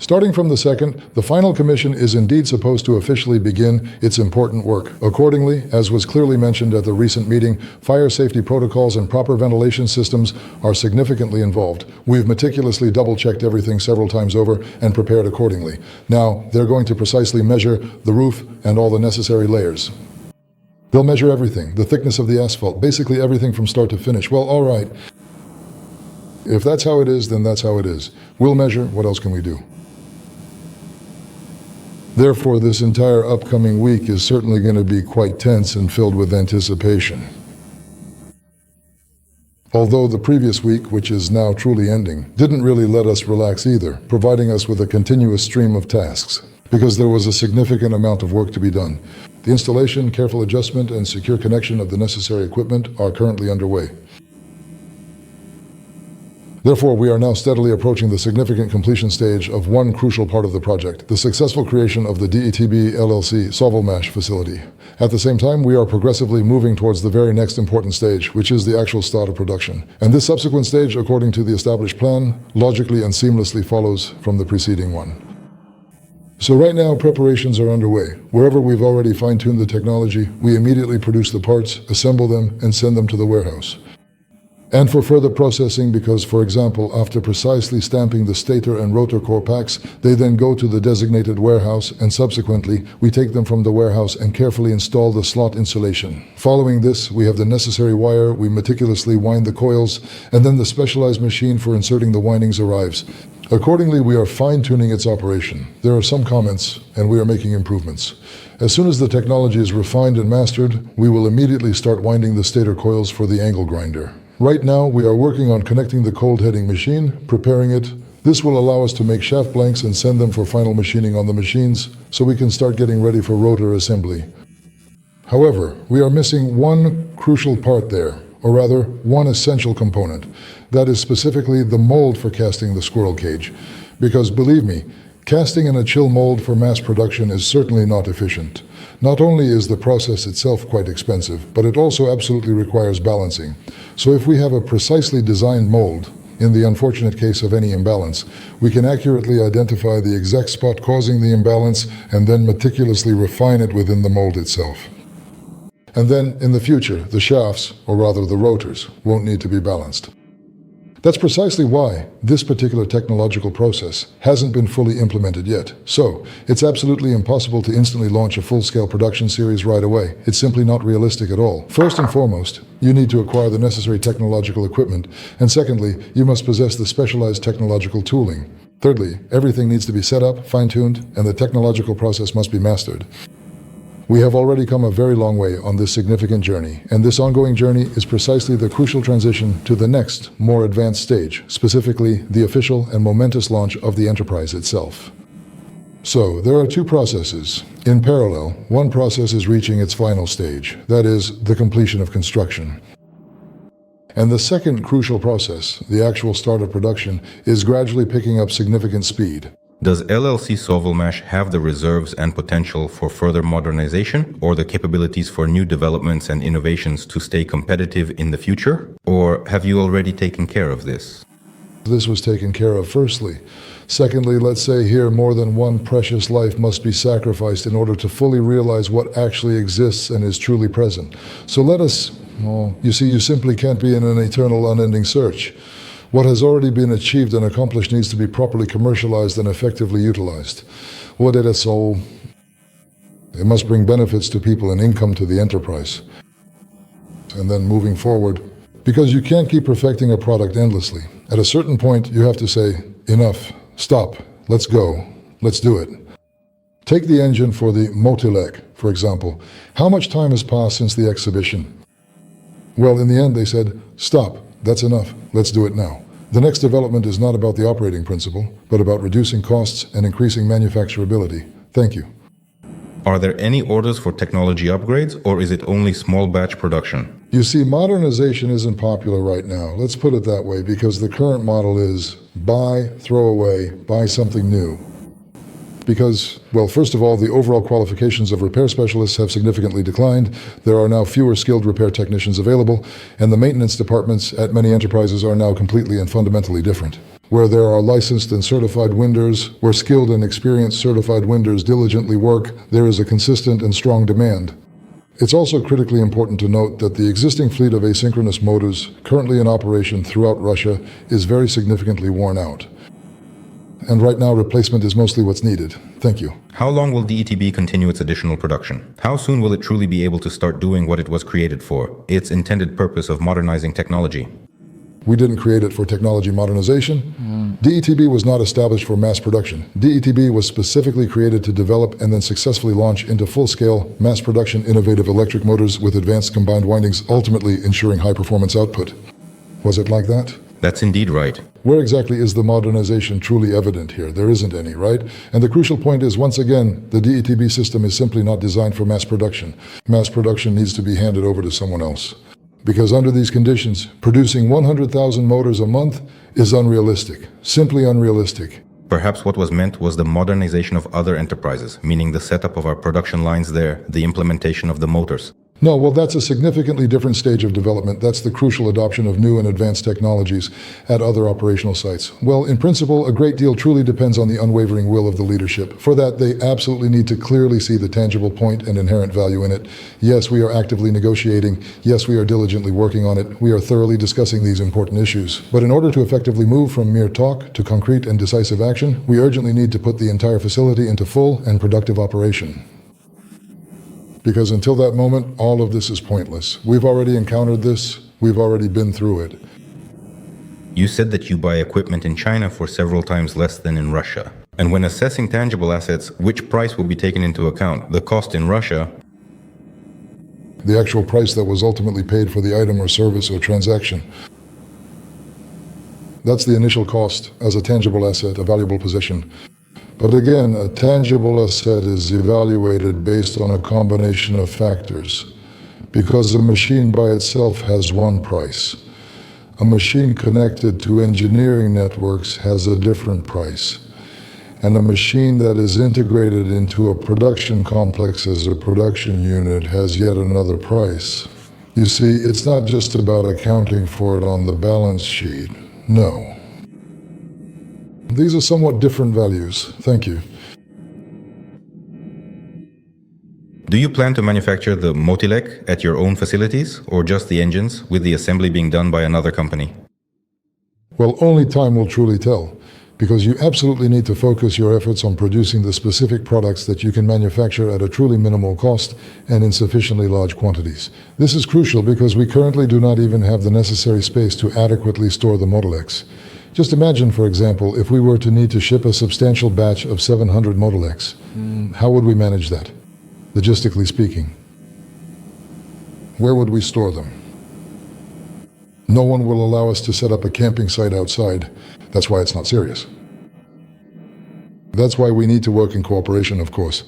Starting from the second, the final commission is indeed supposed to officially begin its important work. Accordingly, as was clearly mentioned at the recent meeting, fire safety protocols and proper ventilation systems are significantly involved. We've meticulously double-checked everything several times over and prepared accordingly. Now, they're going to precisely measure the roof and all the necessary layers. They'll measure everything, the thickness of the asphalt, basically everything from start to finish. Well, all right. If that's how it is, then that's how it is. We'll measure. What else can we do? Therefore, this entire upcoming week is certainly going to be quite tense and filled with anticipation. Although the previous week, which is now truly ending, didn't really let us relax either, providing us with a continuous stream of tasks, because there was a significant amount of work to be done. The installation, careful adjustment, and secure connection of the necessary equipment are currently underway. Therefore, we are now steadily approaching the significant completion stage of one crucial part of the project, the successful creation of the DETB LLC Sovelmash facility. At the same time, we are progressively moving towards the very next important stage, which is the actual start of production. And this subsequent stage, according to the established plan, logically and seamlessly follows from the preceding one. So right now, preparations are underway. Wherever we've already fine-tuned the technology, we immediately produce the parts, assemble them, and send them to the warehouse. And for further processing, because, for example, after precisely stamping the stator and rotor core packs, they then go to the designated warehouse, and subsequently, we take them from the warehouse and carefully install the slot insulation. Following this, we have the necessary wire, we meticulously wind the coils, and then the specialized machine for inserting the windings arrives. Accordingly, we are fine-tuning its operation. There are some comments, and we are making improvements. As soon as the technology is refined and mastered, we will immediately start winding the stator coils for the angle grinder. Right now, we are working on connecting the cold heading machine, preparing it. This will allow us to make shaft blanks and send them for final machining on the machines, so we can start getting ready for rotor assembly. However, we are missing one crucial part there, or rather, one essential component. That is specifically the mold for casting the squirrel cage. Because believe me, casting in a chill mold for mass production is certainly not efficient. Not only is the process itself quite expensive, but it also absolutely requires balancing. So if we have a precisely designed mold, in the unfortunate case of any imbalance, we can accurately identify the exact spot causing the imbalance and then meticulously refine it within the mold itself. And then, in the future, the shafts, or rather the rotors, won't need to be balanced. That's precisely why this particular technological process hasn't been fully implemented yet. So, it's absolutely impossible to instantly launch a full-scale production series right away. It's simply not realistic at all. First and foremost, you need to acquire the necessary technological equipment. And secondly, you must possess the specialized technological tooling. Thirdly, everything needs to be set up, fine-tuned, and the technological process must be mastered. We have already come a very long way on this significant journey, and this ongoing journey is precisely the crucial transition to the next, more advanced stage, specifically the official and momentous launch of the enterprise itself. So, there are two processes. In parallel, one process is reaching its final stage, that is, the completion of construction. And the second crucial process, the actual start of production, is gradually picking up significant speed. Does LLC Sovelmash have the reserves and potential for further modernization, or the capabilities for new developments and innovations to stay competitive in the future? Or have you already taken care of this? This was taken care of firstly. Secondly, let's say here more than one precious life must be sacrificed in order to fully realize what actually exists and is truly present. So let us, you see, you simply can't be in an eternal, unending search. What has already been achieved and accomplished needs to be properly commercialized and effectively utilized. What it is so, it must bring benefits to people and income to the enterprise. And then moving forward, because you can't keep perfecting a product endlessly. At a certain point, you have to say, enough, stop, let's go, let's do it. Take the engine for the Motilec, for example. How much time has passed since the exhibition? Well, in the end, they said, stop, that's enough, let's do it now. The next development is not about the operating principle, but about reducing costs and increasing manufacturability. Thank you. Are there any orders for technology upgrades, or is it only small batch production? You see, modernization isn't popular right now. Let's put it that way, because the current model is buy, throw away, buy something new. Because, well, first of all, the overall qualifications of repair specialists have significantly declined. There are now fewer skilled repair technicians available, and the maintenance departments at many enterprises are now completely and fundamentally different. where there are licensed and certified winders, where skilled and experienced certified winders diligently work, there is a consistent and strong demand. It's also critically important to note that the existing fleet of asynchronous motors currently in operation throughout Russia is very significantly worn out. And right now, replacement is mostly what's needed. Thank you. How long will DETB continue its additional production? How soon will it truly be able to start doing what it was created for, its intended purpose of modernizing technology? We didn't create it for technology modernization. DETB was not established for mass production. DETB was specifically created to develop and then successfully launch into full-scale, mass production innovative electric motors with advanced combined windings, ultimately ensuring high-performance output. Was it like that? That's indeed right. Where exactly is the modernization truly evident here? There isn't any, right? And the crucial point is, once again, the DETB system is simply not designed for mass production. Mass production needs to be handed over to someone else. Because under these conditions, producing 100,000 motors a month is unrealistic, simply unrealistic. Perhaps what was meant was the modernization of other enterprises, meaning the setup of our production lines there, the implementation of the motors. No, well, that's a significantly different stage of development. That's the crucial adoption of new and advanced technologies at other operational sites. Well, in principle, a great deal truly depends on the unwavering will of the leadership. For that, they absolutely need to clearly see the tangible point and inherent value in it. Yes, we are actively negotiating. Yes, we are diligently working on it. We are thoroughly discussing these important issues. But in order to effectively move from mere talk to concrete and decisive action, we urgently need to put the entire facility into full and productive operation. Because until that moment, all of this is pointless. We've already encountered this. We've already been through it. You said that you buy equipment in China for several times less than in Russia. And when assessing tangible assets, which price will be taken into account? The cost in Russia, The actual price that was ultimately paid for the item or service or transaction. That's the initial cost as a tangible asset, a valuable possession. But again, a tangible asset is evaluated based on a combination of factors, because a machine by itself has one price. A machine connected to engineering networks has a different price. And a machine that is integrated into a production complex as a production unit has yet another price. You see, it's not just about accounting for it on the balance sheet. No. These are somewhat different values. Thank you. do you plan to manufacture the Motilec at your own facilities, or just the engines, with the assembly being done by another company? Well, only time will truly tell, because you absolutely need to focus your efforts on producing the specific products that you can manufacture at a truly minimal cost and in sufficiently large quantities. This is crucial because we currently do not even have the necessary space to adequately store the Motilecs. Just imagine, for example, if we were to need to ship a substantial batch of 700 Motilecs. How would we manage that, logistically speaking? Where would we store them? No one will allow us to set up a camping site outside. That's why it's not serious. That's why we need to work in cooperation, of course.